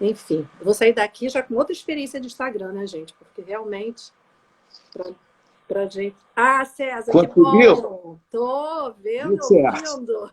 Enfim, eu vou sair daqui já com outra experiência de Instagram, né, gente? Porque realmente, pra gente... Ah, César, que Conseguiu? bom! Tô Deu vendo, certo. ouvindo.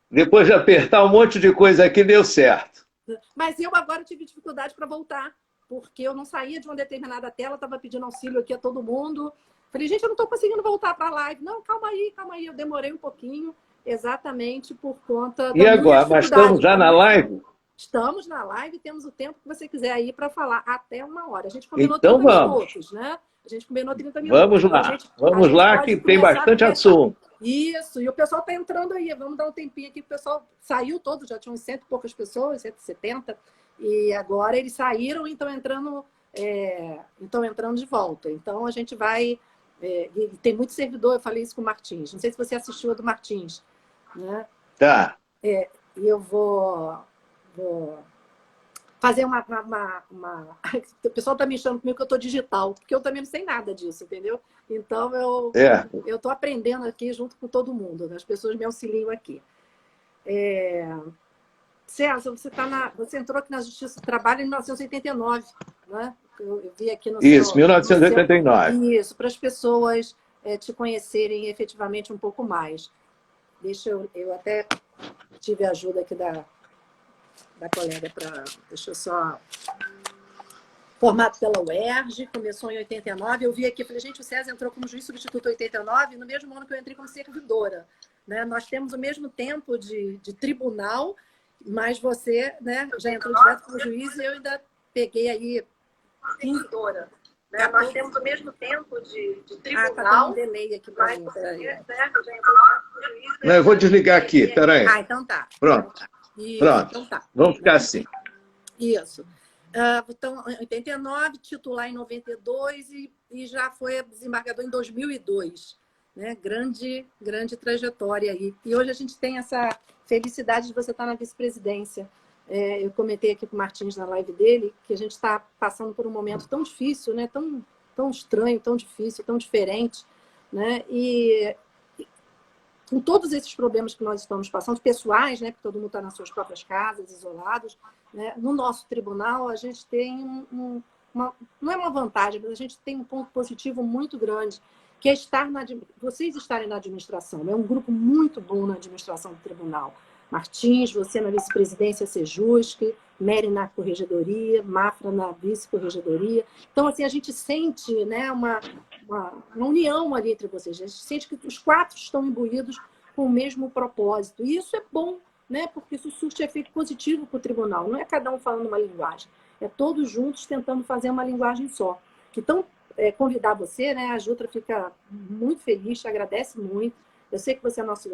Depois de apertar um monte de coisa aqui, deu certo. Mas eu agora tive dificuldade para voltar, porque eu não saía de uma determinada tela, estava pedindo auxílio aqui a todo mundo. Falei, gente, eu não estou conseguindo voltar para a live. Não, calma aí, calma aí. Eu demorei um pouquinho, exatamente por conta E da minha agora? Mas estamos dificuldade. já na live? Estamos na live e temos o tempo que você quiser aí para falar, até 1 hora. A gente combinou Então 30 vamos. minutos, né? A gente combinou 30 minutos. Vamos Então lá. a Vamos gente lá, pode que tem começar a bastante conversar. assunto. Isso, e o pessoal está entrando aí. Vamos dar um tempinho aqui, o pessoal saiu todo, já tinham uns 100 e poucas pessoas, 170, e agora eles saíram e estão entrando de volta. Então a gente vai. E tem muito servidor, eu falei isso com o Martins. Não sei se você assistiu a do Martins, né? Tá. E eu vou fazer O pessoal está me achando comigo que eu estou digital, porque eu também não sei nada disso, entendeu? Então, É. eu estou aprendendo aqui junto com todo mundo, né? As pessoas me auxiliam aqui. César, você entrou aqui na Justiça do Trabalho em 1989, né? Eu vi aqui no Isso, seu... 1989. Isso, para as pessoas te conhecerem efetivamente um pouco mais. Eu até tive a ajuda aqui da colega para... Deixa eu só... Formado pela UERJ, começou em 89. Eu vi aqui, falei, gente, o César entrou como juiz substituto em 89, no mesmo ano que eu entrei como servidora. Né? Nós temos o mesmo tempo de tribunal, mas você, né, já entrou direto como juiz e eu ainda peguei aí... Servidora. Né? Nós temos o mesmo tempo de tribunal. Ah, tá dando um delay aqui para mim. Você, né, já entrou como juiz... Não, eu vou desligar aqui, peraí. Ah, então tá. Pronto. Então tá. Isso, Pronto. então tá. Vamos ficar assim. Isso. Então, em 89, titular em 92 e já foi desembargador em 2002. Né? Grande trajetória aí. E hoje a gente tem essa felicidade de você estar na vice-presidência. Eu comentei aqui com o Martins na live dele que a gente está passando por um momento tão difícil, né? Tão estranho, tão difícil, tão diferente. Né? E com todos esses problemas que nós estamos passando, pessoais, né? Porque todo mundo está nas suas próprias casas, isolados, né? No nosso tribunal, a gente tem não é uma vantagem, mas a gente tem um ponto positivo muito grande, que é vocês estarem na administração. É um grupo muito bom na administração do tribunal. Martins, você na vice-presidência Sejusc, Mary na corregedoria, Mafra na vice-corregedoria. Então, assim, a gente sente, né, uma união ali entre vocês. A gente sente que os 4 estão imbuídos com o mesmo propósito. E isso é bom, né, porque isso surte efeito positivo para o tribunal. Não é cada um falando uma linguagem. É todos juntos tentando fazer uma linguagem só. Então, convidar você, né, a Jutra fica muito feliz, te agradece muito. Eu sei que você é nosso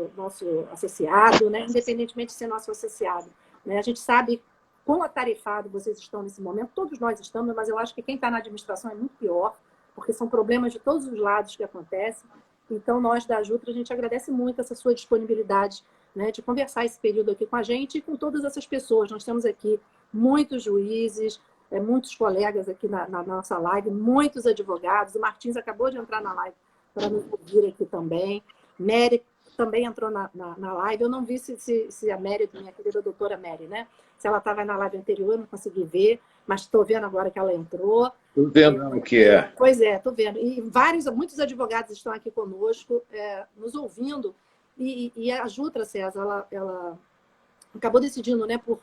associado, né? Independentemente de ser nosso associado. Né? A gente sabe quão atarefado vocês estão nesse momento, todos nós estamos, mas eu acho que quem está na administração é muito pior, porque são problemas de todos os lados que acontecem. Então, nós da Jutra, a gente agradece muito essa sua disponibilidade, né, de conversar esse período aqui com a gente e com todas essas pessoas. Nós temos aqui muitos juízes, muitos colegas aqui na nossa live, muitos advogados. O Martins acabou de entrar na live para nos ouvir aqui também. Mary também entrou na live. Eu não vi se a Mary, minha querida doutora Mary, né? Se ela estava na live anterior, eu não consegui ver, mas estou vendo agora que ela entrou. Estou vendo o que é. Pois é, estou vendo. E muitos advogados estão aqui conosco, nos ouvindo. E a Jutra, César, ela acabou decidindo, né, por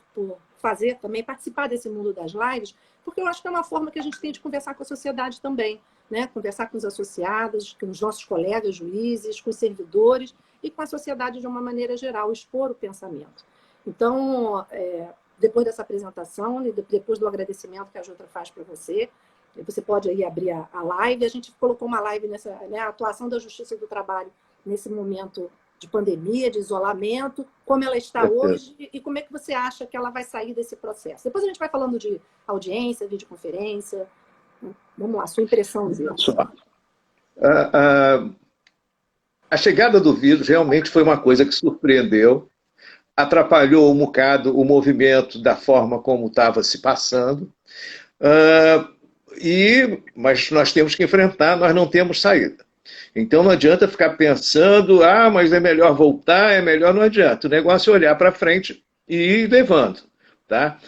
fazer também, participar desse mundo das lives, porque eu acho que é uma forma que a gente tem de conversar com a sociedade também, né? Conversar com os associados, com os nossos colegas juízes, com os servidores e com a sociedade de uma maneira geral, expor o pensamento. Então, depois dessa apresentação e depois do agradecimento que a Jutra faz para você pode aí abrir a live. A gente colocou uma live nessa, né, a atuação da Justiça do Trabalho nesse momento de pandemia, de isolamento, como ela está hoje e como é que você acha que ela vai sair desse processo. Depois a gente vai falando de audiência, videoconferência. Vamos lá, sua impressão disso. A chegada do vírus realmente foi uma coisa que surpreendeu, atrapalhou um bocado o movimento da forma como estava se passando, mas nós temos que enfrentar, nós não temos saída. Então não adianta ficar pensando, mas é melhor voltar, não adianta. O negócio é olhar para frente e ir levando. Tá?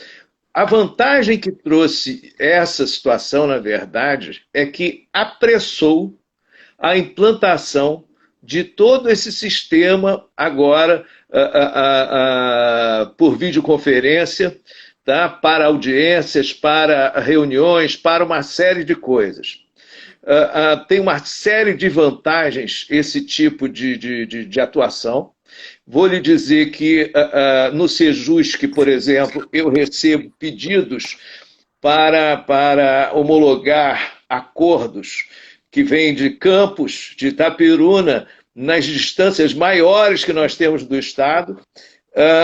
A vantagem que trouxe essa situação, na verdade, é que apressou a implantação de todo esse sistema agora por videoconferência, tá? Para audiências, para reuniões, para uma série de coisas. Tem uma série de vantagens esse tipo de atuação. Vou lhe dizer que no Sejusc, por exemplo, eu recebo pedidos para homologar acordos que vêm de Campos, de Itapiruna, nas distâncias maiores que nós temos do Estado.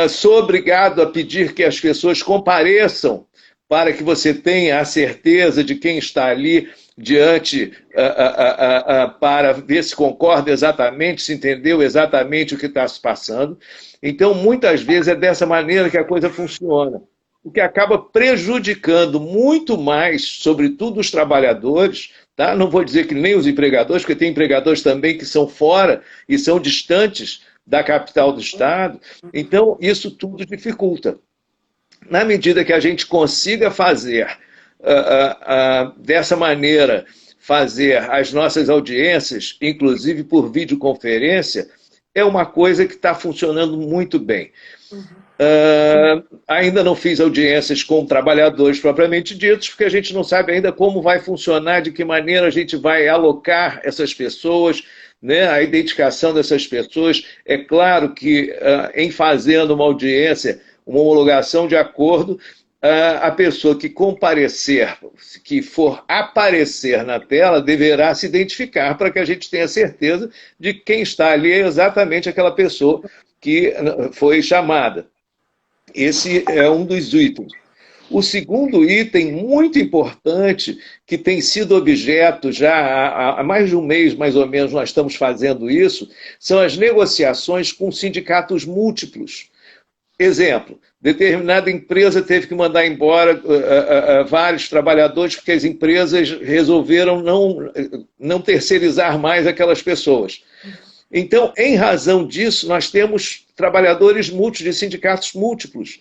Sou obrigado a pedir que as pessoas compareçam para que você tenha a certeza de quem está ali diante, para ver se concorda exatamente, se entendeu exatamente o que está se passando. Então, muitas vezes é dessa maneira que a coisa funciona, o que acaba prejudicando muito mais, sobretudo os trabalhadores, tá? Não vou dizer que nem os empregadores, porque tem empregadores também que são fora e são distantes da capital do Estado. Então, isso tudo dificulta. Na medida que a gente consiga fazer dessa maneira, fazer as nossas audiências, inclusive por videoconferência, é uma coisa que está funcionando muito bem. Ainda não fiz audiências com trabalhadores propriamente ditos, porque a gente não sabe ainda como vai funcionar, de que maneira a gente vai alocar essas pessoas, né, a identificação dessas pessoas. É claro que em fazendo uma audiência, uma homologação de acordo, a pessoa que comparecer, que for aparecer na tela, deverá se identificar para que a gente tenha certeza de que quem está ali é exatamente aquela pessoa que foi chamada. Esse é um dos itens. O segundo item, muito importante, que tem sido objeto já há mais de um mês, mais ou menos, nós estamos fazendo isso, são as negociações com sindicatos múltiplos. Exemplo, determinada empresa teve que mandar embora vários trabalhadores porque as empresas resolveram não terceirizar mais aquelas pessoas. Então, em razão disso, nós temos trabalhadores múltiplos, de sindicatos múltiplos.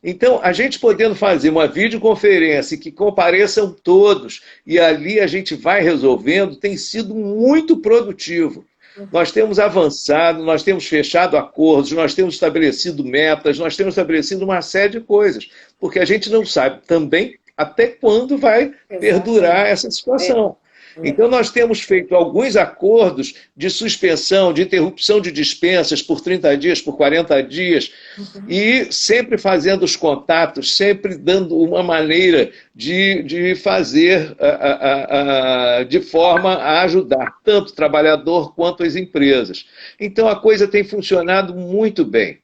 Então, a gente podendo fazer uma videoconferência que compareçam todos e ali a gente vai resolvendo, tem sido muito produtivo. Nós temos avançado, nós temos fechado acordos, nós temos estabelecido metas, nós temos estabelecido uma série de coisas, porque a gente não sabe também até quando vai perdurar essa situação. Então, nós temos feito alguns acordos de suspensão, de interrupção de dispensas por 30 dias, por 40 dias, e sempre fazendo os contatos, sempre dando uma maneira de fazer de forma a ajudar tanto o trabalhador quanto as empresas. Então, a coisa tem funcionado muito bem.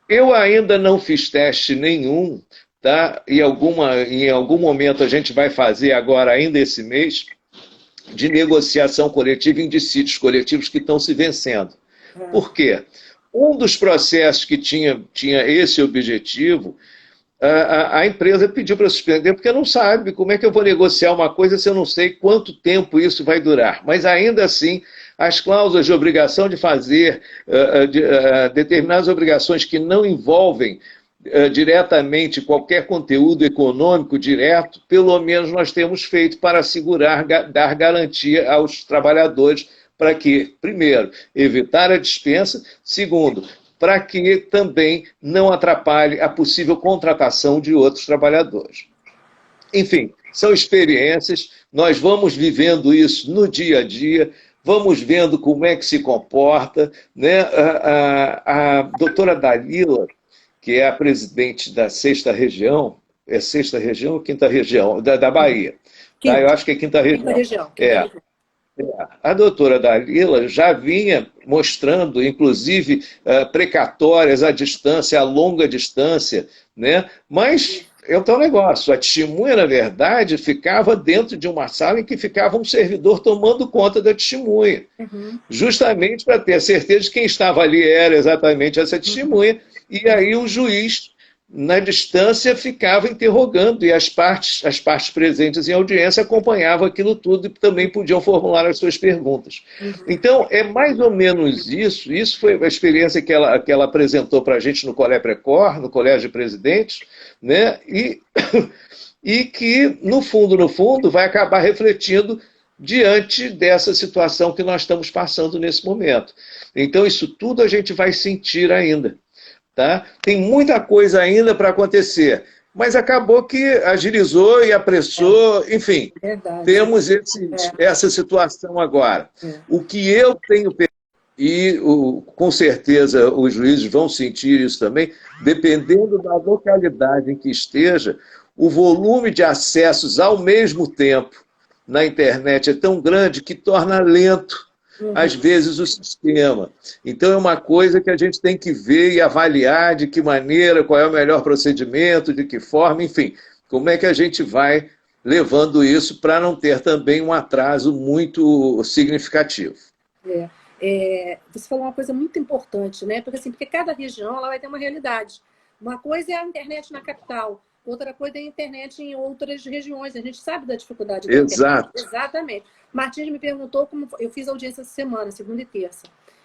Eu ainda não fiz teste nenhum, tá? Em algum momento a gente vai fazer agora, ainda esse mês, de negociação coletiva em dissídios coletivos que estão se vencendo. Por quê? Um dos processos que tinha esse objetivo, a empresa pediu para suspender, porque não sabe como é que eu vou negociar uma coisa se eu não sei quanto tempo isso vai durar. Mas ainda assim, as cláusulas de obrigação de fazer determinadas obrigações que não envolvem diretamente qualquer conteúdo econômico direto, pelo menos nós temos feito para assegurar, dar garantia aos trabalhadores para que, primeiro, evitar a dispensa, segundo, para que também não atrapalhe a possível contratação de outros trabalhadores. Enfim, são experiências, nós vamos vivendo isso no dia a dia, vamos vendo como é que se comporta, né? A doutora Dalila, que é a presidente da 6ª Região, é 6ª Região ou 5ª Região? Da Bahia. Tá? Eu acho que é 5ª Região. A doutora Dalila já vinha mostrando, inclusive, precatórias à distância, a longa distância, né? Mas é o tal negócio, a testemunha, na verdade, ficava dentro de uma sala em que ficava um servidor tomando conta da testemunha, justamente para ter a certeza de que quem estava ali era exatamente essa testemunha. E aí o juiz na distância, ficava interrogando, e as partes presentes em audiência acompanhavam aquilo tudo e também podiam formular as suas perguntas. Então, é mais ou menos isso. Isso foi a experiência que ela apresentou para a gente no Colé Precor, no Colégio de Presidentes, né? E que, no fundo, vai acabar refletindo diante dessa situação que nós estamos passando nesse momento. Então, isso tudo a gente vai sentir ainda. Tá? Tem muita coisa ainda para acontecer, mas acabou que agilizou e apressou, enfim, temos essa situação agora. O que eu tenho e com certeza os juízes vão sentir isso também, dependendo da localidade em que esteja, o volume de acessos ao mesmo tempo na internet é tão grande que torna lento às vezes o sistema. Então é uma coisa que a gente tem que ver e avaliar de que maneira, qual é o melhor procedimento, de que forma, enfim, como é que a gente vai levando isso para não ter também um atraso muito significativo. Você falou uma coisa muito importante, né? Porque cada região ela vai ter uma realidade. Uma coisa é a internet na capital, outra coisa é a internet em outras regiões. A gente sabe da dificuldade da internet. Exatamente. Martins me perguntou como eu fiz audiência essa semana, segunda e terça.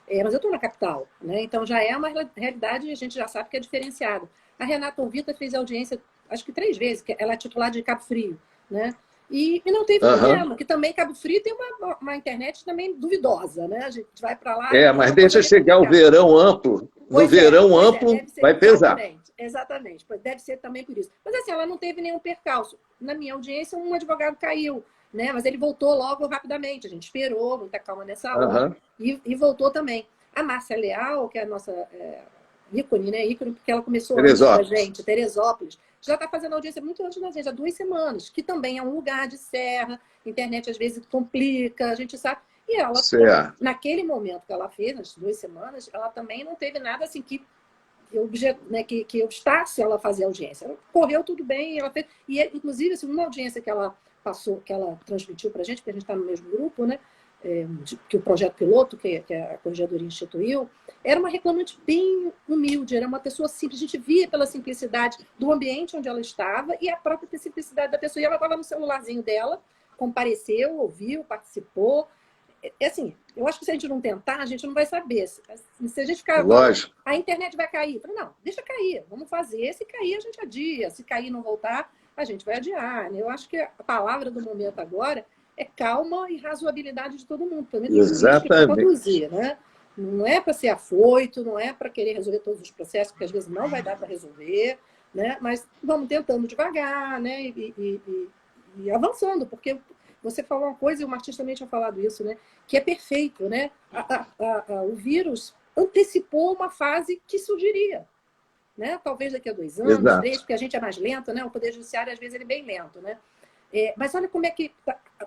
Mas eu estou na capital, né? Então já é uma realidade e a gente já sabe que é diferenciado. A Renata Orvita fez audiência, acho que 3 vezes, que ela é titular de Cabo Frio, né? E não teve problema, que também Cabo Frio tem uma internet também duvidosa, né? A gente vai para lá... mas deixa chegar o verão amplo. No verão amplo vai pesar. Exatamente, deve ser também por isso. Mas assim, ela não teve nenhum percalço. Na minha audiência, um advogado caiu, né? Mas ele voltou logo rapidamente. A gente esperou, muita calma nessa hora, e voltou também. A Márcia Leal, que é a nossa ícone, né? Ícone, porque ela começou antes da gente, Teresópolis, já está fazendo audiência muito antes da gente, há 2 semanas, que também é um lugar de serra, internet às vezes complica, a gente sabe. E ela, naquele momento que ela fez, nas 2 semanas, ela também não teve nada assim que obstasse ela fazer audiência. Ela correu tudo bem, ela fez. E, inclusive, assim, uma audiência que ela passou, que ela transmitiu para a gente, porque a gente está no mesmo grupo, né? Que o projeto piloto, que a Corregedoria instituiu, era uma reclamante bem humilde, era uma pessoa simples. A gente via pela simplicidade do ambiente onde ela estava e a própria simplicidade da pessoa. E ela estava no celularzinho dela, compareceu, ouviu, participou. Assim, eu acho que se a gente não tentar, a gente não vai saber. Se a gente ficar... Lógico. A internet vai cair. Eu falei, não, deixa cair, vamos fazer. Se cair, a gente adia. Se cair e não voltar, a gente vai adiar. Né? Eu acho que a palavra do momento agora é calma e razoabilidade de todo mundo. Pelo menos para conduzir, né? Não é para ser afoito, não é para querer resolver todos os processos, porque às vezes não vai dar para resolver, né? Mas vamos tentando devagar, né? E avançando, porque... Você falou uma coisa, e o Martins também tinha falado isso, né? Que é perfeito, né? O vírus antecipou uma fase que surgiria, né? Talvez daqui a 2 anos, 3, porque a gente é mais lento, né? O Poder Judiciário, às vezes, ele é bem lento, né? Mas olha como é que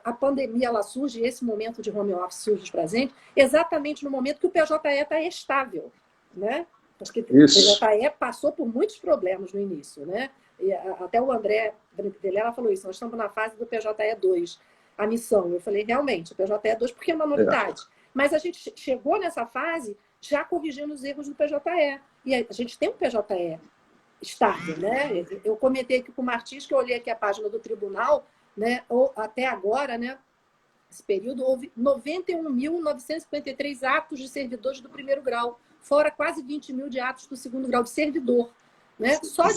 a pandemia ela surge, esse momento de home office surge para a gente, exatamente no momento que o PJE está estável, né? Porque o PJE passou por muitos problemas no início, né? E até o André Vilela falou isso, nós estamos na fase do PJE 2. A missão. Eu falei, realmente, o PJE 2 porque é uma novidade. Mas a gente chegou nessa fase já corrigindo os erros do PJE. E a gente tem um PJE estável, né? Eu comentei aqui com o Martins, que eu olhei aqui a página do tribunal, né? Até agora, né? Esse período, houve 91.953 atos de servidores do 1º grau, fora quase 20 mil de atos do 2º grau de servidor. Né? Só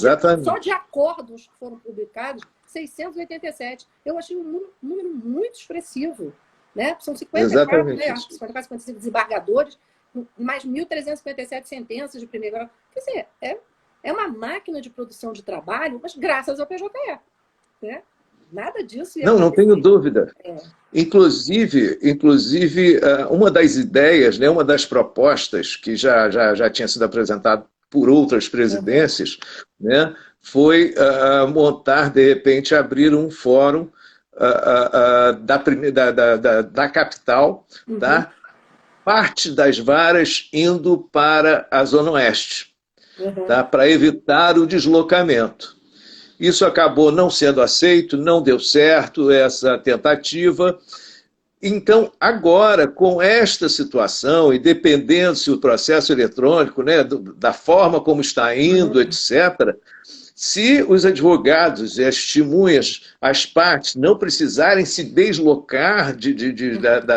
de acordos que foram publicados, 687. Eu achei um número muito expressivo. Né? São 54, né? Acho que 54, 55 desembargadores, mais 1.357 sentenças de 1º grau. Quer dizer, é uma máquina de produção de trabalho, mas graças ao PJE. Né? Nada disso ia não tenho dúvida. Inclusive, uma das ideias, né, uma das propostas que já tinha sido apresentada por outras presidências, né, foi montar, de repente, abrir um fórum da capital, tá? Parte das varas indo para a Zona Oeste, tá? Para evitar o deslocamento. Isso acabou não sendo aceito, não deu certo essa tentativa, Então, agora, com esta situação, e dependendo se o processo eletrônico, né, da forma como está indo, etc., se os advogados e as testemunhas, as partes, não precisarem se deslocar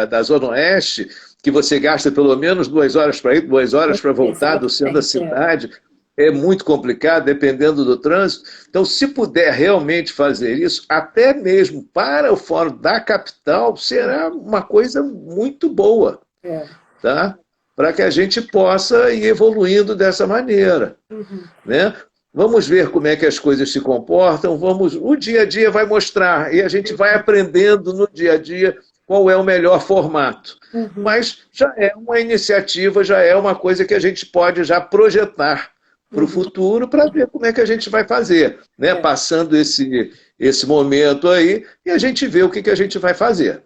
da Zona Oeste, que você gasta pelo menos 2 horas para ir, 2 horas para voltar do centro da cidade, é muito complicado, dependendo do trânsito. Então, se puder realmente fazer isso, até mesmo para o Fórum da Capital, será uma coisa muito boa, tá? Para que a gente possa ir evoluindo dessa maneira. Né? Vamos ver como é que as coisas se comportam, o dia a dia vai mostrar, e a gente vai aprendendo no dia a dia qual é o melhor formato. Mas já é uma iniciativa, já é uma coisa que a gente pode já projetar para o futuro, para ver como é que a gente vai fazer, né? Passando esse momento aí, e a gente vê o que a gente vai fazer.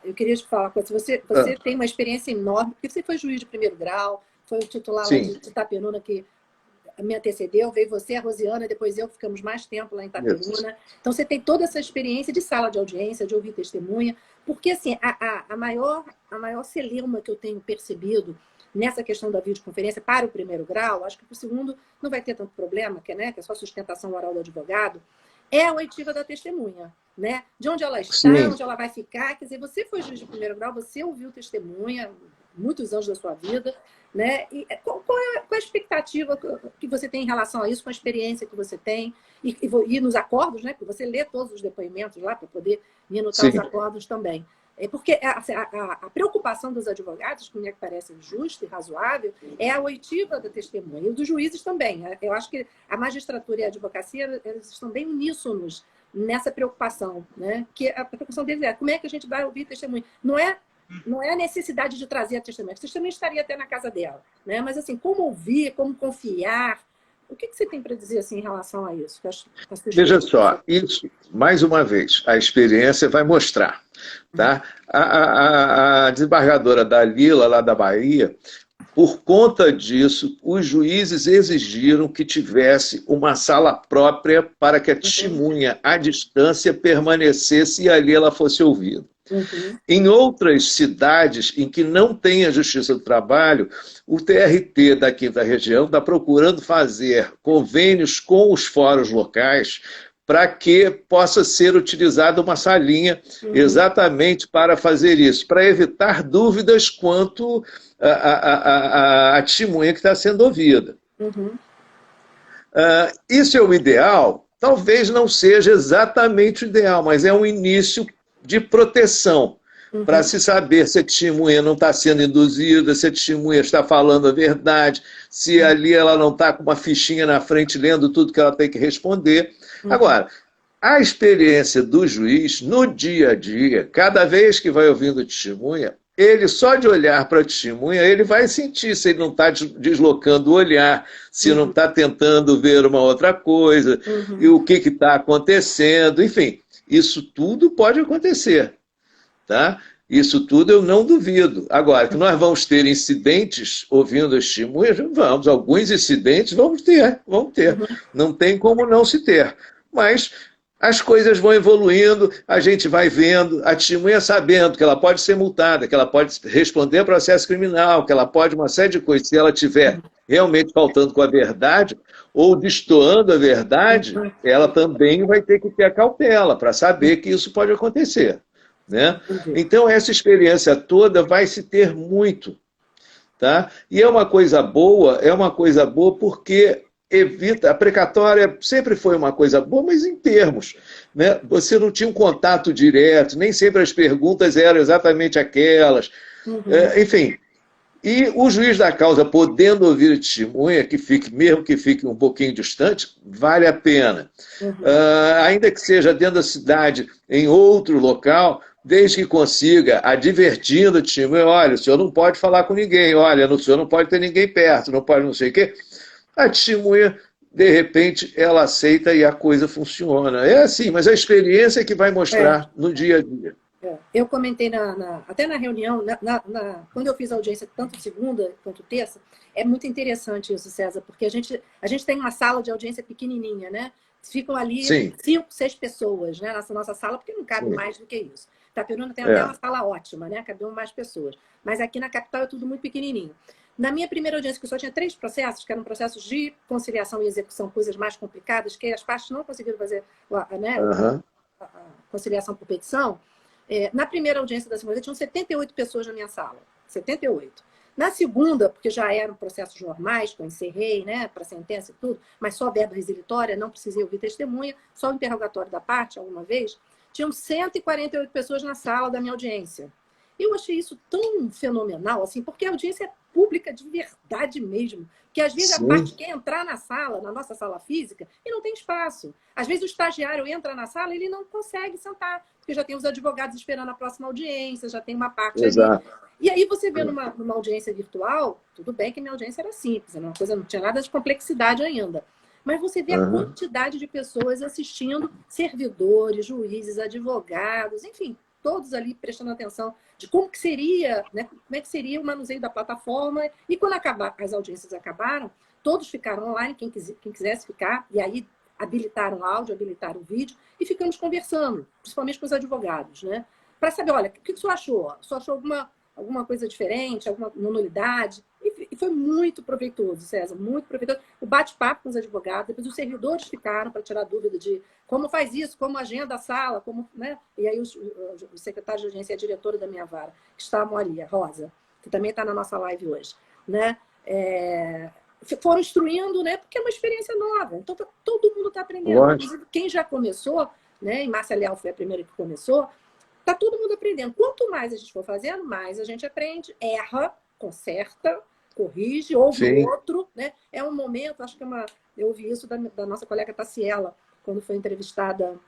Eu queria te falar uma coisa. Você tem uma experiência enorme, porque você foi juiz de primeiro grau, foi o titular lá de Itaperuna que me antecedeu, veio você, a Rosiana, depois eu, ficamos mais tempo lá em Itaperuna. Então você tem toda essa experiência de sala de audiência, de ouvir testemunha, porque assim, a maior celeuma que eu tenho percebido nessa questão da videoconferência para o primeiro grau, acho que para o segundo não vai ter tanto problema, que é só sustentação oral do advogado, é a oitiva da testemunha, né? De onde ela está, onde ela vai ficar. Quer dizer, você foi juiz de primeiro grau, você ouviu testemunha muitos anos da sua vida, né? E qual é a expectativa que você tem em relação a isso, com a experiência que você tem, e nos acordos, né? Porque você lê todos os depoimentos lá para poder anotar os acordos também. Porque a preocupação dos advogados, que me parece justa e razoável, é a oitiva da testemunha, e dos juízes também. Eu acho que a magistratura e a advocacia eles estão bem uníssonos nessa preocupação, né? Que a preocupação deles é como é que a gente vai ouvir testemunha. Não é a necessidade de trazer a testemunha estaria até na casa dela, né? Mas assim, como ouvir, como confiar. O que você tem para dizer assim, em relação a isso? Veja só, isso, mais uma vez, a experiência vai mostrar. Tá? A desembargadora Dalila, lá da Bahia, por conta disso, os juízes exigiram que tivesse uma sala própria para que a testemunha, à distância, permanecesse e ali ela fosse ouvida. Em outras cidades em que não tem a Justiça do Trabalho, o TRT da 5ª Região está procurando fazer convênios com os fóruns locais para que possa ser utilizada uma salinha exatamente para fazer isso, para evitar dúvidas quanto à testemunha que está sendo ouvida. Isso é o ideal? Talvez não seja exatamente o ideal, mas é um início de proteção, para se saber se a testemunha não está sendo induzida, se a testemunha está falando a verdade, se ali ela não está com uma fichinha na frente lendo tudo que ela tem que responder. Agora, a experiência do juiz no dia a dia, cada vez que vai ouvindo testemunha, ele só de olhar para a testemunha, ele vai sentir se ele não está deslocando o olhar, se não está tentando ver uma outra coisa, e o que está acontecendo, enfim. Isso tudo pode acontecer, tá? Isso tudo eu não duvido. Agora, que nós vamos ter incidentes ouvindo as testemunhas, vamos, alguns incidentes vamos ter. Não tem como não se ter. Mas as coisas vão evoluindo, a gente vai vendo, a testemunha sabendo que ela pode ser multada, que ela pode responder a processo criminal, que ela pode uma série de coisas, se ela tiver realmente faltando com a verdade ou destoando a verdade, ela também vai ter que ter a cautela para saber que isso pode acontecer. Né? Então, essa experiência toda vai se ter muito. Tá? E é uma coisa boa porque evita, a precatória sempre foi uma coisa boa, mas em termos. Né? Você não tinha um contato direto, nem sempre as perguntas eram exatamente aquelas. Enfim, e o juiz da causa, podendo ouvir a testemunha, mesmo que fique um pouquinho distante, vale a pena. Ainda que seja dentro da cidade, em outro local, desde que consiga, advertindo a testemunha, olha, o senhor não pode falar com ninguém, olha, o senhor não pode ter ninguém perto, não pode não sei o quê. A testemunha, de repente, ela aceita e a coisa funciona. É assim, mas a experiência é que vai mostrar no dia a dia. Eu comentei até na reunião, quando eu fiz a audiência, tanto segunda quanto terça, é muito interessante isso, César, porque a gente tem uma sala de audiência pequenininha, né? Ficam ali 5, 6 pessoas, né, nessa nossa sala, porque não cabe mais do que isso. Itaperuna tem até uma sala ótima, né? Cabiam mais pessoas. Mas aqui na capital é tudo muito pequenininho. Na minha primeira audiência, que só tinha 3 processos, que eram processos de conciliação e execução, coisas mais complicadas, que as partes não conseguiram fazer, né, a conciliação por petição, na primeira audiência da segunda, tinham 78 pessoas na minha sala. 78. Na segunda, porque já eram processos normais, que eu encerrei, né, para sentença e tudo, mas só verba resilitória, não precisei ouvir testemunha, só o interrogatório da parte, alguma vez, tinham 148 pessoas na sala da minha audiência. Eu achei isso tão fenomenal, assim, porque a audiência é pública de verdade mesmo. Porque às vezes a parte quer entrar na sala, na nossa sala física, e não tem espaço. Às vezes o estagiário entra na sala e ele não consegue sentar, porque já tem os advogados esperando a próxima audiência, já tem uma parte ali. E aí você vê numa audiência virtual, tudo bem que minha audiência era simples, era uma coisa, não tinha nada de complexidade ainda. Mas você vê a quantidade de pessoas assistindo, servidores, juízes, advogados, enfim, todos ali prestando atenção de como que seria, né, como é que seria o manuseio da plataforma. E quando as audiências acabaram, todos ficaram online, quem quisesse ficar, e aí habilitaram o áudio, habilitaram o vídeo, e ficamos conversando, principalmente com os advogados, né, para saber, olha, o que o senhor achou? O senhor achou alguma coisa diferente, alguma nulidade? E foi muito proveitoso, César, muito proveitoso. O bate-papo com os advogados, depois os servidores ficaram para tirar dúvida de como faz isso, como agenda a sala, como, né? E aí o secretário de audiência e a diretora da minha vara, que estavam ali, a Rosa, que também está na nossa live hoje, né? Foram instruindo, né? Porque é uma experiência nova, então todo mundo está aprendendo. Inclusive, quem já começou, né? E Márcia Leal foi a primeira que começou, está todo mundo aprendendo. Quanto mais a gente for fazendo, mais a gente aprende, erra, conserta, corrige, ouve o outro, né? É um momento, acho que eu ouvi isso da nossa colega Taciela, quando foi entrevistada,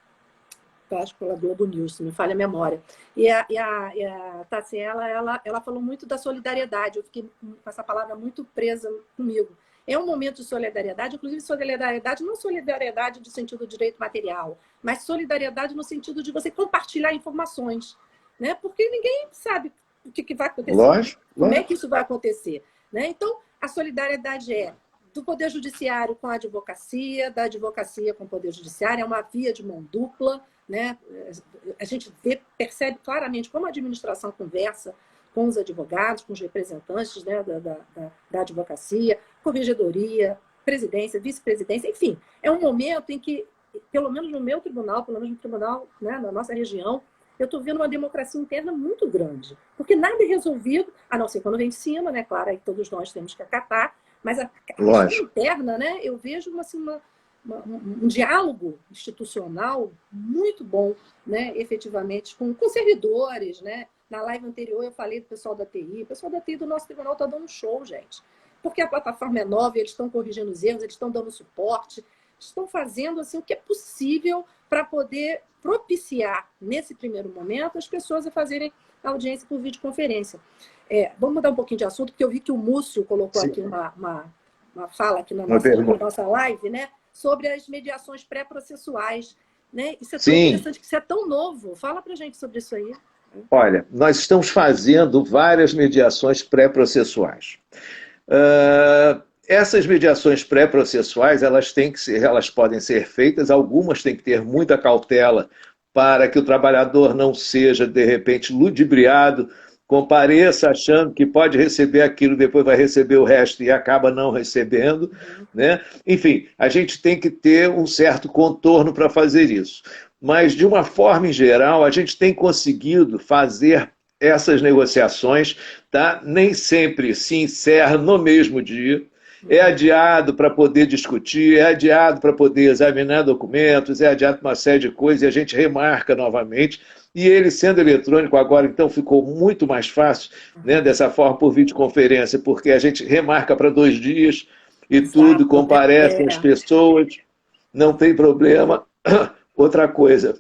acho que pela Globo News, se me falha a memória. E a Taciela, ela falou muito da solidariedade, eu fiquei com essa palavra muito presa comigo. É um momento de solidariedade, inclusive solidariedade, não solidariedade no sentido do direito material, mas solidariedade no sentido de você compartilhar informações, né? Porque ninguém sabe o que vai acontecer, como é que isso vai acontecer, né? Então, a solidariedade é do Poder Judiciário com a advocacia, da advocacia com o Poder Judiciário, é uma via de mão dupla, né? A gente percebe claramente como a administração conversa com os advogados, com os representantes, né, da advocacia, corregedoria, presidência, vice-presidência, enfim. É um momento em que, pelo menos no meu tribunal, pelo menos no tribunal, né, na nossa região, eu estou vendo uma democracia interna muito grande. Porque nada é resolvido, a não ser quando vem de cima, né? Claro, aí todos nós temos que acatar, mas a questão interna, né, eu vejo um diálogo institucional muito bom, né, efetivamente, com servidores, né? Na live anterior eu falei do pessoal da TI. O pessoal da TI do nosso tribunal está dando um show, gente. Porque a plataforma é nova, eles estão corrigindo os erros, eles estão dando suporte, estão fazendo assim, o que é possível para poder propiciar, nesse primeiro momento, as pessoas a fazerem a audiência por videoconferência. Vamos mudar um pouquinho de assunto, porque eu vi que o Múcio colocou aqui uma fala aqui na nossa live, né, sobre as mediações pré-processuais. Né? Isso é tão interessante, que isso é tão novo. Fala para a gente sobre isso aí. Olha, nós estamos fazendo várias mediações pré-processuais. Essas mediações pré-processuais, elas podem ser feitas, algumas têm que ter muita cautela para que o trabalhador não seja, de repente, ludibriado, compareça achando que pode receber aquilo, depois vai receber o resto e acaba não recebendo, né? Enfim, a gente tem que ter um certo contorno para fazer isso. Mas, de uma forma em geral, a gente tem conseguido fazer essas negociações, tá? Nem sempre se encerra no mesmo dia, é adiado para poder discutir, é adiado para poder examinar documentos, é adiado para uma série de coisas e a gente remarca novamente. E ele, sendo eletrônico agora, então ficou muito mais fácil, né, dessa forma, por videoconferência, porque a gente remarca para 2 dias e tudo, comparecem as pessoas, não tem problema. Outra coisa,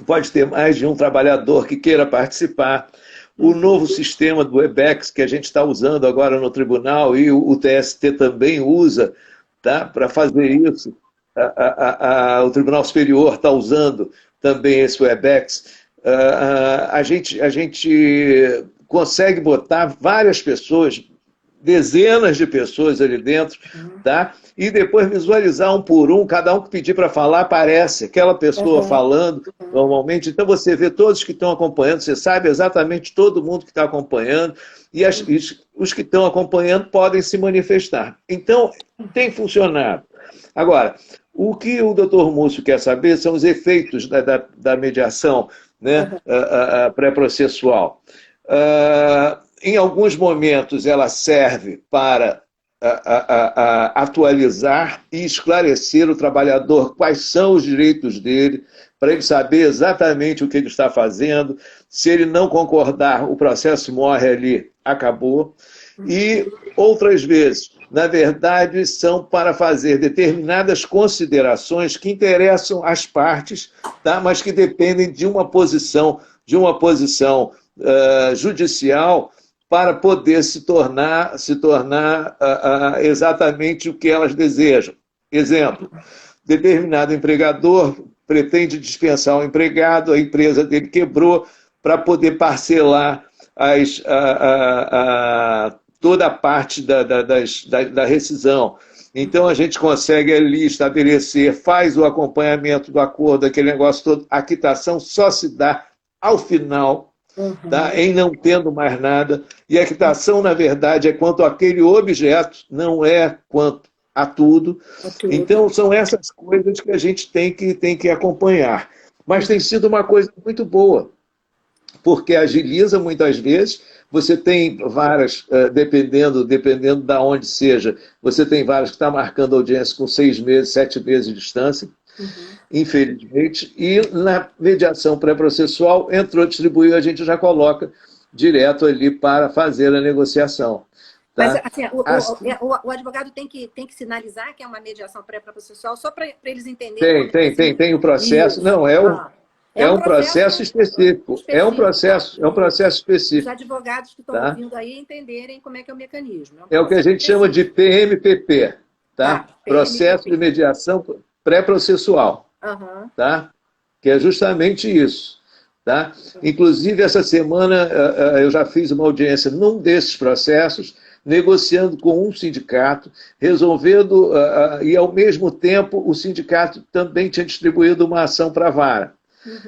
pode ter mais de um trabalhador que queira participar. O novo sistema do Webex, que a gente está usando agora no tribunal, e o TST também usa, tá, para fazer isso. O Tribunal Superior está usando também esse Webex. A gente consegue botar várias pessoas dezenas de pessoas ali dentro, tá? E depois visualizar um por um, cada um que pedir para falar aparece, aquela pessoa falando normalmente. Então você vê todos que estão acompanhando, você sabe exatamente todo mundo que está acompanhando, e os que estão acompanhando podem se manifestar. Então, tem funcionado. Agora, o que o doutor Múcio quer saber são os efeitos da mediação, né, pré-processual. Em alguns momentos ela serve para atualizar e esclarecer o trabalhador quais são os direitos dele, para ele saber exatamente o que ele está fazendo. Se ele não concordar, o processo morre ali, acabou. E outras vezes, na verdade, são para fazer determinadas considerações que interessam às partes, tá? Mas que dependem de uma posição judicial para poder se tornar exatamente o que elas desejam. Exemplo, determinado empregador pretende dispensar o empregado, a empresa dele quebrou para poder parcelar toda a parte da rescisão. Então a gente consegue ali estabelecer, faz o acompanhamento do acordo, aquele negócio todo, a quitação só se dá ao final, tá? Em não tendo mais nada, e a quitação, na verdade, é quanto àquele objeto, não é quanto a tudo. Então, são essas coisas que a gente tem que acompanhar. Mas tem sido uma coisa muito boa, porque agiliza muitas vezes. Você tem varas, dependendo de onde seja, você tem varas que estão marcando audiência com 6 meses, 7 meses de distância, infelizmente, e na mediação pré-processual, entrou, distribuiu, a gente já coloca direto ali para fazer a negociação. Tá? Mas assim, o advogado tem que sinalizar que é uma mediação pré-processual, só para eles entenderem. Tem o processo. Isso. Não, é um processo específico. É um processo específico. Os advogados que estão ouvindo aí entenderem como é que é o mecanismo. É o que a gente chama de PMPP, tá? Processo de mediação pré-processual, tá? Que é justamente isso, tá? Inclusive, essa semana eu já fiz uma audiência num desses processos, negociando com um sindicato, resolvendo, e ao mesmo tempo o sindicato também tinha distribuído uma ação para a vara.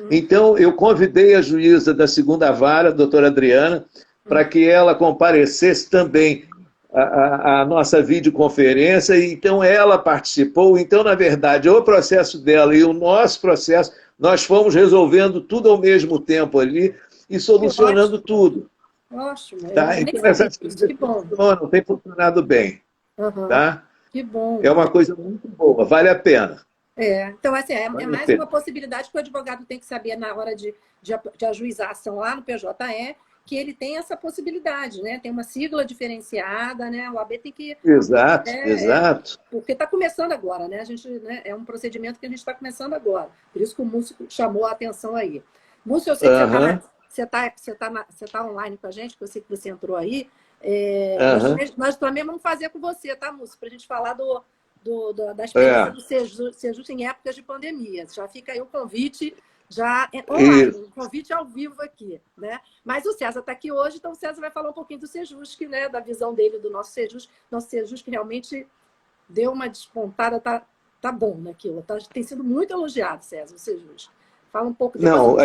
Então, eu convidei a juíza da segunda vara, a doutora Adriana, para que ela comparecesse também à nossa videoconferência, e então ela participou. Então, na verdade, o processo dela e o nosso processo, nós fomos resolvendo tudo ao mesmo tempo ali e solucionando tudo. Ótimo. Tá? Então, essas coisas funcionam, tem funcionado bem. Tá? Que bom. É uma coisa muito boa, vale a pena. Então, assim, é mais uma possibilidade que o advogado tem que saber na hora de ajuizar a ação lá no PJE, que ele tem essa possibilidade, né? Tem uma sigla diferenciada, né? O AB tem que... Exato. Porque está começando agora, né? É um procedimento que a gente está começando agora. Por isso que o Múcio chamou a atenção aí. Múcio, eu sei que você tá online com a gente, que eu sei que você entrou aí. Nós também vamos fazer com você, tá, Múcio? Para a gente falar da experiência do Sejust em épocas de pandemia. Já fica aí o convite, online, um convite ao vivo aqui, né? Mas o César está aqui hoje, então o César vai falar um pouquinho do Sejust, né? Da visão dele do nosso Sejust. Nosso Sejust que realmente deu uma despontada, tá bom naquilo. Tem sido muito elogiado, César, o Sejust. Fala um pouco. Não,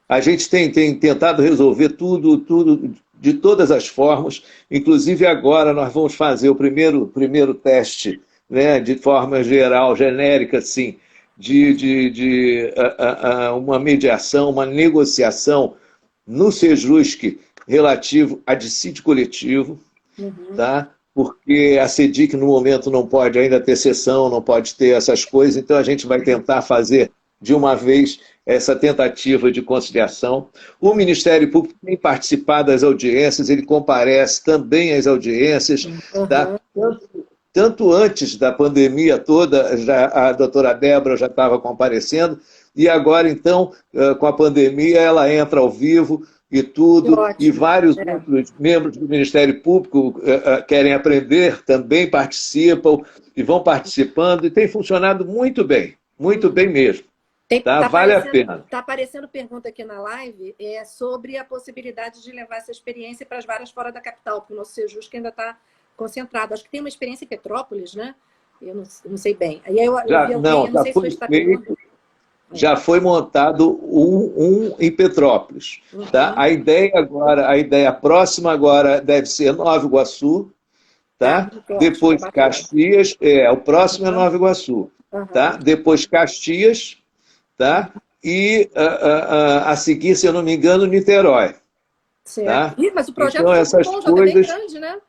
a gente tem tentado resolver tudo de todas as formas. Inclusive agora nós vamos fazer o primeiro teste, né, de forma geral, genérica, assim, de uma mediação, uma negociação no Sejusc relativo a dissídio coletivo, tá? Porque a CEDIC no momento não pode ainda ter sessão, não pode ter essas coisas, então a gente vai tentar fazer de uma vez essa tentativa de conciliação. O Ministério Público tem participado das audiências, ele comparece também às audiências, tá? Tanto antes da pandemia toda, a doutora Débora já estava comparecendo, e agora, então, com a pandemia, ela entra ao vivo e tudo, e vários outros membros do Ministério Público querem aprender, também participam, e vão participando, e tem funcionado muito bem mesmo. Tá? Vale a pena. Está aparecendo pergunta aqui na live sobre a possibilidade de levar essa experiência para as varas fora da capital, porque o nosso Sejusc ainda está concentrado. Acho que tem uma experiência em Petrópolis, né? Eu não sei bem. Aí eu vi alguém, eu não sei se foi Estapona. Já foi montado um em Petrópolis. Tá? A ideia próxima agora deve ser Nova Iguaçu, tá? Depois Caxias, o próximo é Nova Iguaçu. Tá? Depois Caxias, tá? E a seguir, se eu não me engano, Niterói. Certo. Tá? Mas o projeto então, essas bom, coisas... já é bem grande, né?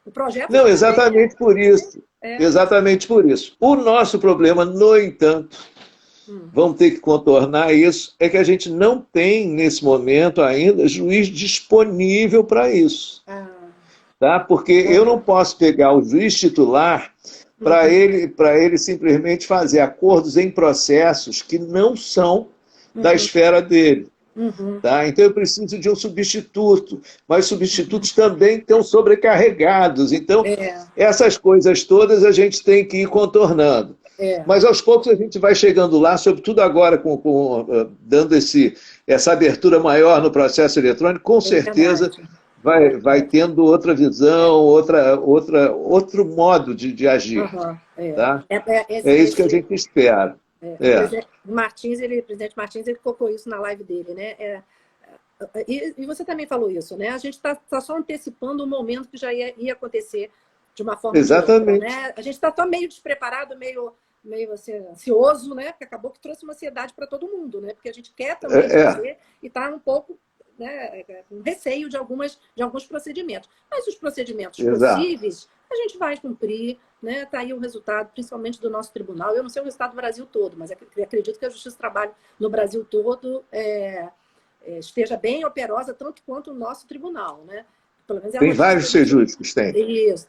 O projeto não, exatamente por isso. Exatamente por isso. O nosso problema, no entanto, vamos ter que contornar isso, é que a gente não tem, nesse momento ainda, juiz disponível para isso. Tá? Porque eu não posso pegar o juiz titular para ele simplesmente fazer acordos em processos que não são da esfera dele. Tá? Então eu preciso de um substituto, mas substitutos também estão sobrecarregados. Então, essas coisas todas a gente tem que ir contornando. Mas aos poucos a gente vai chegando lá, sobretudo agora dando essa abertura maior no processo eletrônico, com certeza vai tendo outra visão, outro modo de agir. Tá? É isso que a gente espera. O presidente Martins, ele colocou isso na live dele, né? E você também falou isso, né? A gente está só antecipando um momento que já ia acontecer de uma forma Exatamente. Outra, né? A gente está meio despreparado, meio assim, ansioso, né? Porque acabou que trouxe uma ansiedade para todo mundo, né? Porque a gente quer também fazer e está um pouco, né, com receio de alguns procedimentos. Mas os procedimentos possíveis, a gente vai cumprir, né? Está aí o resultado, principalmente do nosso tribunal. Eu não sei o resultado do Brasil todo, mas acredito que a Justiça do Trabalho no Brasil todo esteja bem operosa, tanto quanto o nosso tribunal, né? Pelo menos tem vários Sejuscs, tem. Isso.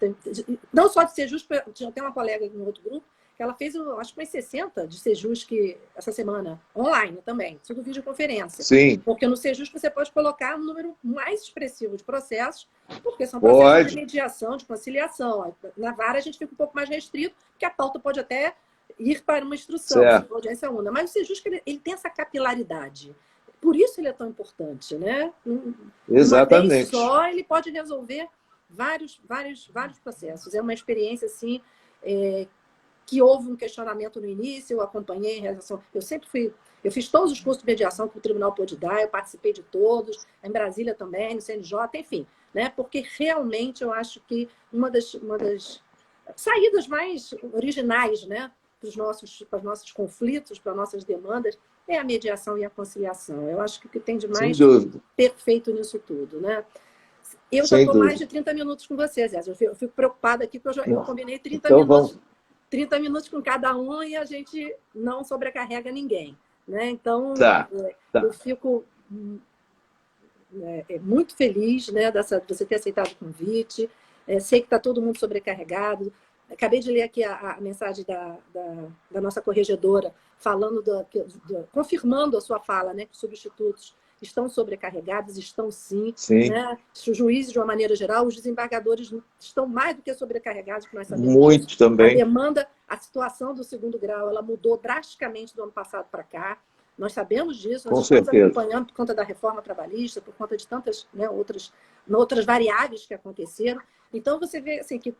Não só de Sejusc, tem uma colega em outro grupo, que ela fez, acho que umas 60 de Sejusc essa semana, online também, tudo videoconferência. Sim. Porque no Sejusc você pode colocar um número mais expressivo de processos, porque são processos de mediação, de conciliação. Na vara a gente fica um pouco mais restrito, porque a pauta pode até ir para uma instrução, se for audiência única. Mas o Sejusc, ele tem essa capilaridade. Por isso ele é tão importante, né? Exatamente. Uma vez só, ele pode resolver vários processos. É uma experiência, assim, que houve um questionamento no início, eu acompanhei em relação... Eu fiz todos os cursos de mediação que o tribunal pôde dar, eu participei de todos, em Brasília também, no CNJ, enfim, né? Porque realmente eu acho que uma das saídas mais originais, né, para os nossos conflitos, para as nossas demandas, é a mediação e a conciliação. Eu acho que o que tem de mais perfeito nisso tudo, né? Eu já estou mais de 30 minutos com vocês, Zé. Eu fico preocupada aqui, porque eu combinei 30 minutos com cada um e a gente não sobrecarrega ninguém, né? Então, eu fico muito feliz, né, de você ter aceitado o convite. Sei que está todo mundo sobrecarregado. Acabei de ler aqui a mensagem da nossa corregedora, falando confirmando a sua fala, né, que os substitutos estão sobrecarregados, estão sim. Né? Os juízes, de uma maneira geral, os desembargadores estão mais do que sobrecarregados, que nós sabemos. Muito também. A demanda, a situação do segundo grau, ela mudou drasticamente do ano passado para cá. Nós sabemos disso, nós estamos acompanhando por conta da reforma trabalhista, por conta de tantas, né, outras variáveis que aconteceram. Então, você vê assim, que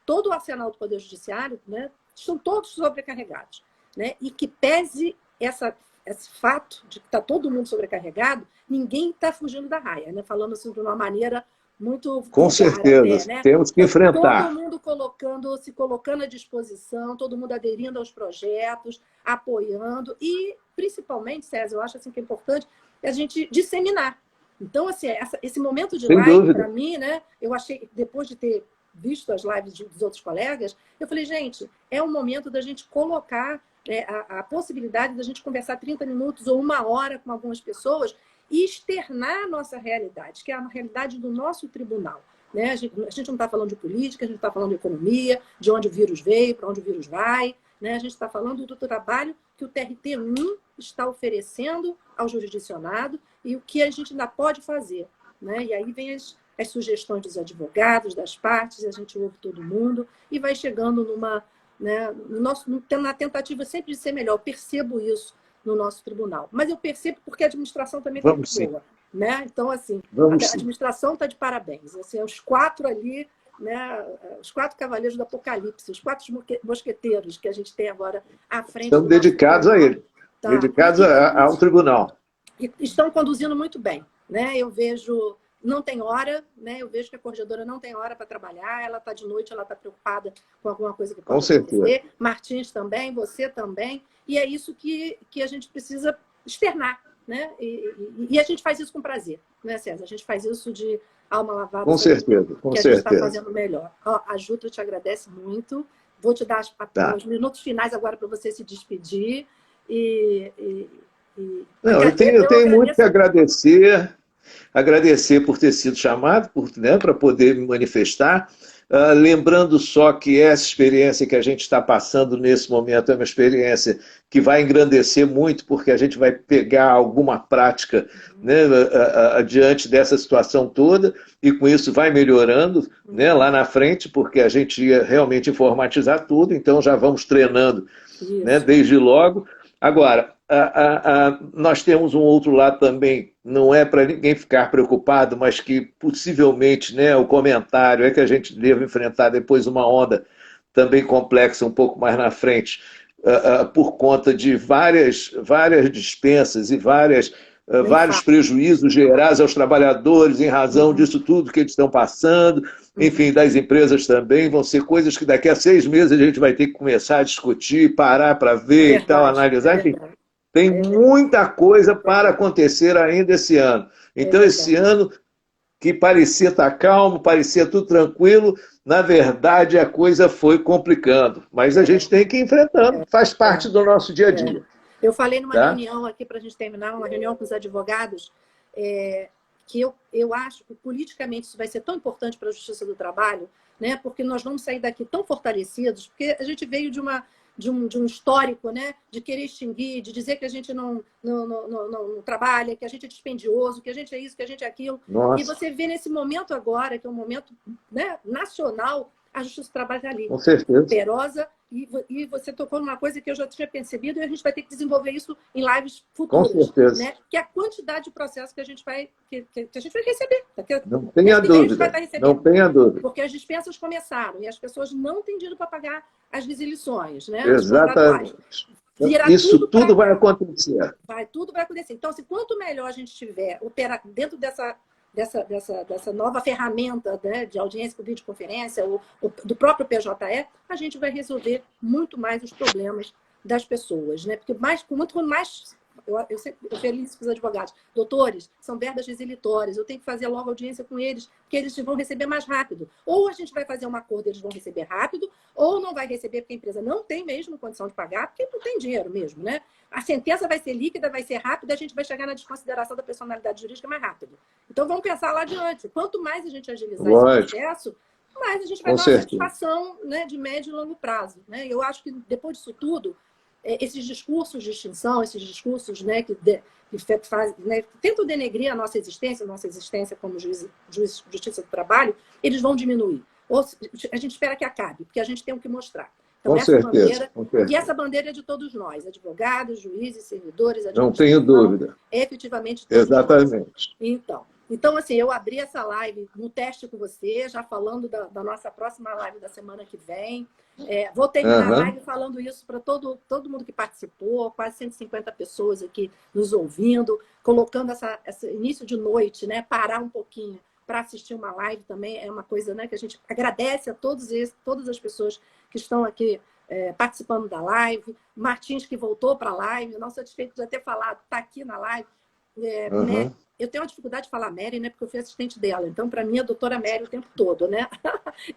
todo o arsenal do Poder Judiciário, né, estão todos sobrecarregados. Né? E que pese esse fato de que está todo mundo sobrecarregado, ninguém está fugindo da raia, né? Falando assim de uma maneira muito... Com certeza, até, né? Temos que enfrentar. Todo mundo se colocando à disposição, todo mundo aderindo aos projetos, apoiando e, principalmente, César, eu acho assim, que é importante a gente disseminar. Então, assim, esse momento de live, para mim, né, eu achei, depois de ter visto as lives dos outros colegas, eu falei, gente, é o momento da gente colocar a possibilidade da gente conversar 30 minutos ou 1 hora com algumas pessoas e externar a nossa realidade, que é a realidade do nosso tribunal. Né? A gente não está falando de política, a gente está falando de economia, de onde o vírus veio, para onde o vírus vai. Né? A gente está falando do trabalho que o TRT1 está oferecendo ao jurisdicionado e o que a gente ainda pode fazer. Né? E aí vem as sugestões dos advogados, das partes, a gente ouve todo mundo e vai chegando na tentativa sempre de ser melhor. Eu percebo isso, no nosso tribunal. Mas eu percebo porque a administração também está muito boa. Né? Então, assim, a administração está de parabéns. Assim, os 4 ali, né, os 4 cavaleiros do Apocalipse, os 4 mosqueteiros que a gente tem agora à frente. Estão dedicados a ele, tá? Dedicados ao tribunal. E estão conduzindo muito bem. Né? Eu vejo, não tem hora, né? Eu vejo que a corregedora não tem hora para trabalhar, ela está de noite, ela está preocupada com alguma coisa que pode acontecer. Martins também, você também. E é isso que a gente precisa externar. Né? E a gente faz isso com prazer, né, César? A gente faz isso de alma lavada. Com certeza, com que certeza. A gente está fazendo melhor. Ó, a Jutra te agradece muito. Vou te dar os minutos finais agora para você se despedir. Não, eu tenho muito que agradecer. Agradecer por ter sido chamado, né, para poder me manifestar. Lembrando só que essa experiência que a gente está passando nesse momento é uma experiência que vai engrandecer muito, porque a gente vai pegar alguma prática, né, diante dessa situação toda, e com isso vai melhorando, né, lá na frente, porque a gente ia realmente informatizar tudo, então já vamos treinando, né, desde logo. Agora, nós temos um outro lado também, não é para ninguém ficar preocupado, mas que possivelmente, né, o comentário é que a gente deve enfrentar depois uma onda também complexa um pouco mais na frente, por conta de várias dispensas e vários prejuízos gerados aos trabalhadores em razão disso tudo que eles estão passando, enfim, das empresas também. Vão ser coisas que daqui a 6 meses a gente vai ter que começar a discutir, parar para ver e tal, analisar, enfim. Tem muita coisa para acontecer ainda esse ano. Então, esse ano que parecia estar calmo, parecia tudo tranquilo, na verdade a coisa foi complicando. Mas a gente tem que ir enfrentando, faz parte do nosso dia a dia. Eu falei numa reunião aqui, para a gente terminar, uma reunião com os advogados, que eu acho que politicamente isso vai ser tão importante para a Justiça do Trabalho, né? Porque nós vamos sair daqui tão fortalecidos, porque a gente veio de um histórico, né, de querer extinguir, de dizer que a gente não trabalha, que a gente é dispendioso, que a gente é isso, que a gente é aquilo. Nossa. E você vê nesse momento agora, que é um momento, né, nacional, a Justiça do Trabalho está ali. Com certeza. Poderosa, e você tocou numa coisa que eu já tinha percebido, e a gente vai ter que desenvolver isso em lives futuras. Com certeza. Né? Que é a quantidade de processos que a gente vai receber. Não tenha dúvida. Não tenha dúvida. Porque as dispensas começaram e as pessoas não têm dinheiro para pagar as resilições. Né? Exatamente. Isso tudo vai acontecer. Tudo vai acontecer. Então, quanto melhor a gente estiver dentro dessa nova ferramenta, né, de audiência por videoconferência, ou do próprio PJE, a gente vai resolver muito mais os problemas das pessoas. Né? Porque quanto mais... Eu feliz com os advogados. Doutores, são verbas resilitórias, eu tenho que fazer logo audiência com eles, porque eles vão receber mais rápido. Ou a gente vai fazer um acordo e eles vão receber rápido, ou não vai receber porque a empresa não tem mesmo condição de pagar, porque não tem dinheiro mesmo, né? A sentença vai ser líquida, vai ser rápida, a gente vai chegar na desconsideração da personalidade jurídica mais rápido. Então vamos pensar lá adiante. Quanto mais a gente agilizar esse processo, mais a gente vai dar uma satisfação, né, de médio e longo prazo. Né? Eu acho que depois disso tudo, esses discursos de extinção, esses discursos, né, que tentam denegrir a nossa existência como justiça do trabalho, eles vão diminuir. Ou a gente espera que acabe, porque a gente tem o que mostrar. Então, e essa bandeira é de todos nós, advogados, juízes, servidores, não tenho dúvida. Efetivamente todos Exatamente. Nós. Então, assim, eu abri essa live no teste com você, já falando da nossa próxima live da semana que vem. Vou terminar a live falando isso para todo mundo que participou, quase 150 pessoas aqui nos ouvindo, colocando esse início de noite, né? Parar um pouquinho para assistir uma live também é uma coisa, né, que a gente agradece a todas as pessoas que estão aqui participando da live. Martins, que voltou para a live, não satisfeito de já ter falado, está aqui na live. Né? Eu tenho uma dificuldade de falar Mary, né, porque eu fui assistente dela. Então, para mim, é doutora Mary o tempo todo, né?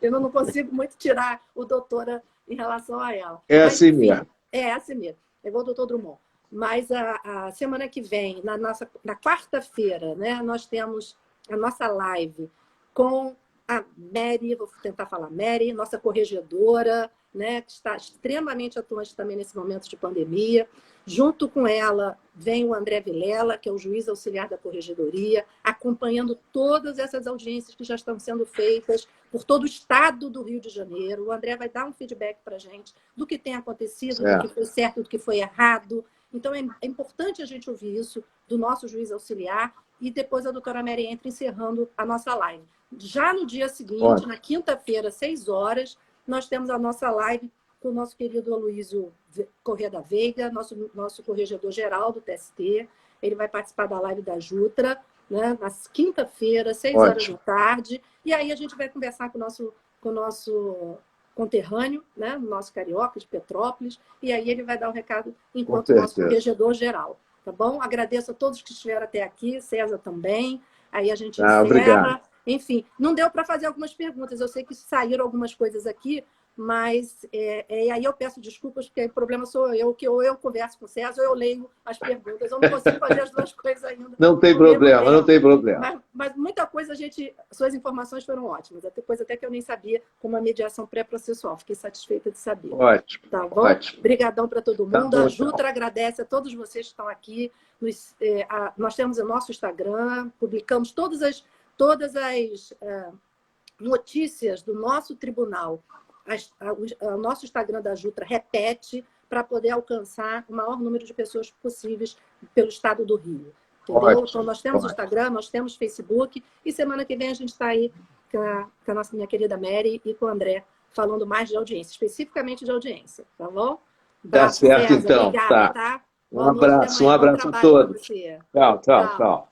Eu não consigo muito tirar o doutora em relação a ela. Mas, assim mesmo. É assim mesmo. É igual o doutor Drummond. Mas a semana que vem, na quarta-feira, né, nós temos a nossa live com a Mary, vou tentar falar Mary, nossa corregedora, né, que está extremamente atuante também nesse momento de pandemia. Junto com ela vem o André Vilela, que é o juiz auxiliar da corregedoria, acompanhando todas essas audiências que já estão sendo feitas por todo o estado do Rio de Janeiro. O André vai dar um feedback para a gente do que tem acontecido, do que foi certo, do que foi errado. Então, é importante a gente ouvir isso do nosso juiz auxiliar e depois a doutora Mary entra encerrando a nossa live. Já no dia seguinte, na quinta-feira, 6 horas, nós temos a nossa live com o nosso querido Aloysio Corrêa da Veiga, nosso corregedor-geral do TST. Ele vai participar da live da Jutra, né, na quinta-feira, 6 horas da tarde. E aí a gente vai conversar com o nosso conterrâneo, né, o nosso carioca de Petrópolis, e aí ele vai dar o recado enquanto nosso corregedor-geral. Tá bom? Agradeço a todos que estiveram até aqui, César também. Aí a gente encerra. Obrigado. Enfim, não deu para fazer algumas perguntas. Eu sei que saíram algumas coisas aqui, mas aí eu peço desculpas, porque o problema sou eu, que ou eu converso com o César ou eu leio as perguntas. Eu não consigo fazer as duas coisas ainda. Não tem problema, não tem problema. Mas muita coisa suas informações foram ótimas. Até coisa até que eu nem sabia, como a mediação pré-processual. Fiquei satisfeita de saber. Ótimo. Tá bom? Ótimo. Obrigadão para todo mundo. Tá bom, a Jutra agradece a todos vocês que estão aqui. Nós temos o nosso Instagram, publicamos todas as notícias do nosso tribunal. O nosso Instagram da Jutra repete para poder alcançar o maior número de pessoas possíveis pelo estado do Rio. Entendeu? Ótimo, então, nós temos o Instagram, nós temos Facebook, e semana que vem a gente está aí com a minha querida Mary e com o André, falando mais de audiência, especificamente de audiência, tá bom? Tá certo, César, então. obrigada, tá? Um abraço a todos. Tchau.